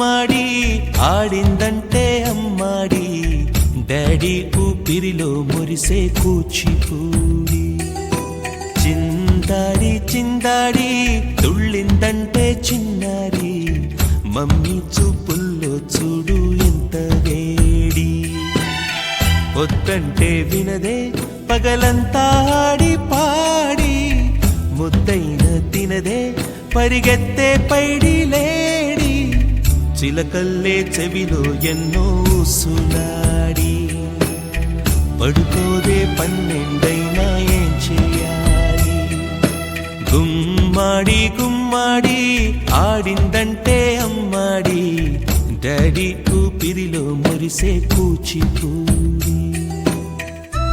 గుమ్మాడి ఆడిందంటే అమ్మాడి డాడీ ఊపిరిలో మురిసే కూచిపూడి చిందాడి చిందాడి తుళ్ళిందంటే చిన్నారి మమ్మీ చూపుల్లో చూడు ఎంత వేడి వద్దంటే వినదే పగలంతా ఆడి పాడి ముద్దైన తినదే పరిగెత్తే పైడి లేడి చిలకల్లే చెవిలో ఎన్నో సులాడి పడుకోదే పన్నెండైనా ఏం చేయాలి గుమ్మాడి గుమ్మాడి ఆడిందంటే అమ్మాడి డాడీ ఊపిరిలో మురిసే కూచిపూడి